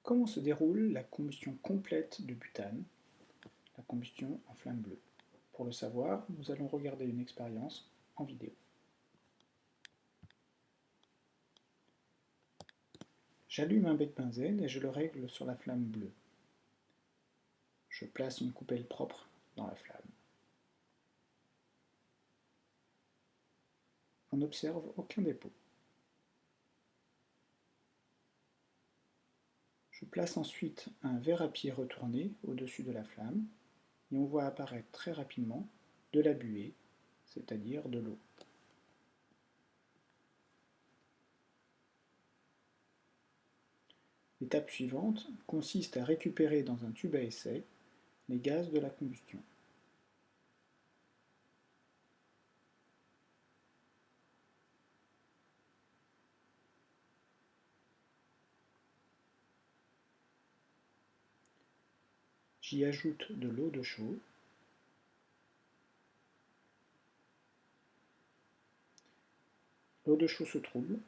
Comment se déroule la combustion complète du butane, la combustion en flamme bleue? Pour le savoir, nous allons regarder une expérience en vidéo. J'allume un bec benzène et je le règle sur la flamme bleue. Je place une coupelle propre dans la flamme. On n'observe aucun dépôt. Je place ensuite un verre à pied retourné au-dessus de la flamme et on voit apparaître très rapidement de la buée, c'est-à-dire de l'eau. L'étape suivante consiste à récupérer dans un tube à essai les gaz de la combustion. J'y ajoute de l'eau de chaux. L'eau de chaux se trouble,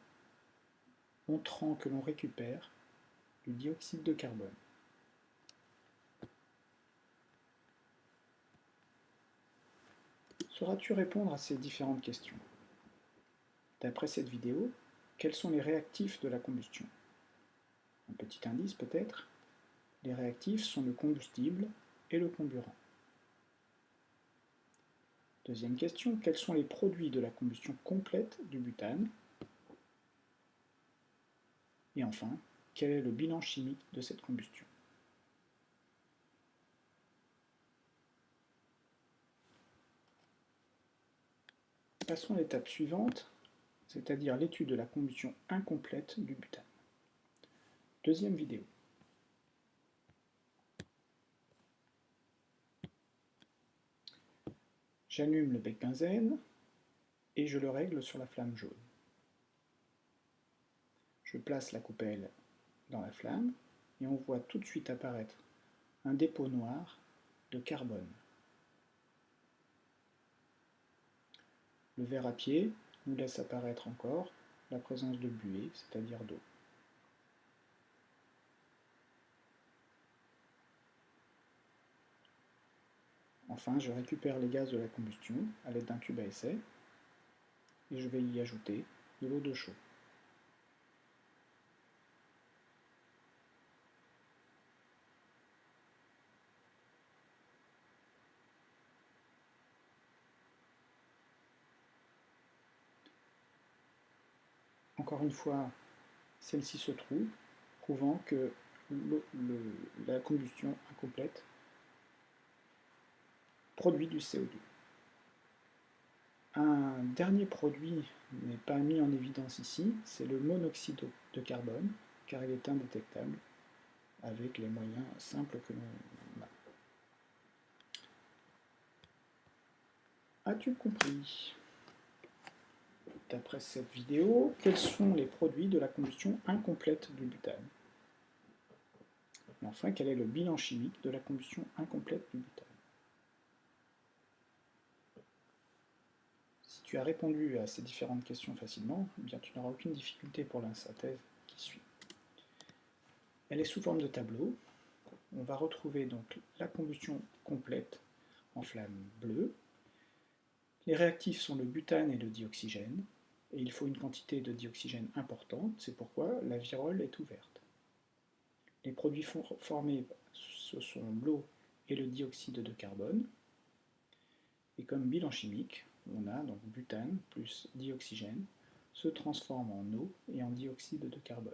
montrant que l'on récupère du dioxyde de carbone. Sauras-tu répondre à ces différentes questions? D'après cette vidéo, quels sont les réactifs de la combustion? Un petit indice peut-être, les réactifs sont le combustible et le comburant. Deuxième question, quels sont les produits de la combustion complète du butane? Et enfin, quel est le bilan chimique de cette combustion? Passons à l'étape suivante, c'est-à-dire l'étude de la combustion incomplète du butane. Deuxième vidéo. J'allume le bec benzène et je le règle sur la flamme jaune. Je place la coupelle dans la flamme et on voit tout de suite apparaître un dépôt noir de carbone. Le verre à pied nous laisse apparaître encore la présence de buée, c'est-à-dire d'eau. Enfin, je récupère les gaz de la combustion à l'aide d'un tube à essai et je vais y ajouter de l'eau de chaux. Encore une fois, celle-ci se trouve, prouvant que la combustion incomplète produit du CO2. Un dernier produit n'est pas mis en évidence ici, c'est le monoxyde de carbone, car il est indétectable avec les moyens simples que l'on a. As-tu compris? D'après cette vidéo, quels sont les produits de la combustion incomplète du butane? Et enfin, quel est le bilan chimique de la combustion incomplète du butane? Si tu as répondu à ces différentes questions facilement, eh bien, tu n'auras aucune difficulté pour la synthèse qui suit. Elle est sous forme de tableau. On va retrouver donc la combustion complète en flamme bleue. Les réactifs sont le butane et le dioxygène, et il faut une quantité de dioxygène importante, c'est pourquoi la virole est ouverte. Les produits formés, ce sont l'eau et le dioxyde de carbone, et comme bilan chimique, on a donc butane plus dioxygène se transforme en eau et en dioxyde de carbone.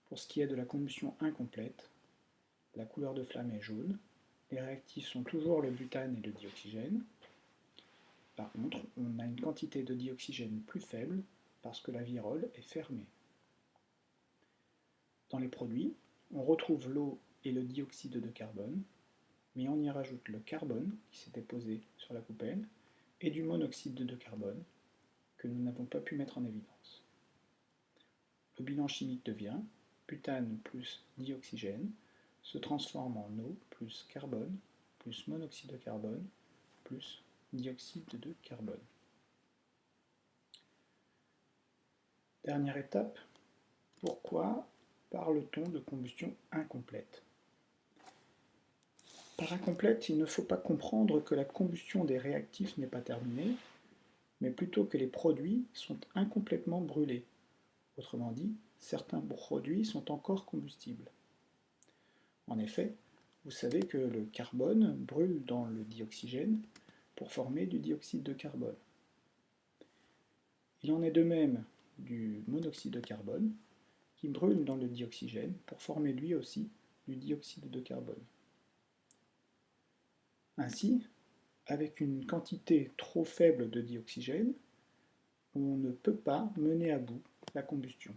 Pour ce qui est de la combustion incomplète, la couleur de flamme est jaune, les réactifs sont toujours le butane et le dioxygène. Par contre, on a une quantité de dioxygène plus faible parce que la virole est fermée. Dans les produits, on retrouve l'eau et le dioxyde de carbone, mais on y rajoute le carbone qui s'était posé sur la coupelle et du monoxyde de carbone que nous n'avons pas pu mettre en évidence. Le bilan chimique devient butane plus dioxygène se transforme en eau plus carbone plus monoxyde de carbone plus dioxyde de carbone. Dernière étape, pourquoi parle-t-on de combustion incomplète? Par incomplète, il ne faut pas comprendre que la combustion des réactifs n'est pas terminée, mais plutôt que les produits sont incomplètement brûlés. Autrement dit, certains produits sont encore combustibles. En effet, vous savez que le carbone brûle dans le dioxygène pour former du dioxyde de carbone. Il en est de même du monoxyde de carbone qui brûle dans le dioxygène pour former lui aussi du dioxyde de carbone. Ainsi, avec une quantité trop faible de dioxygène, on ne peut pas mener à bout la combustion.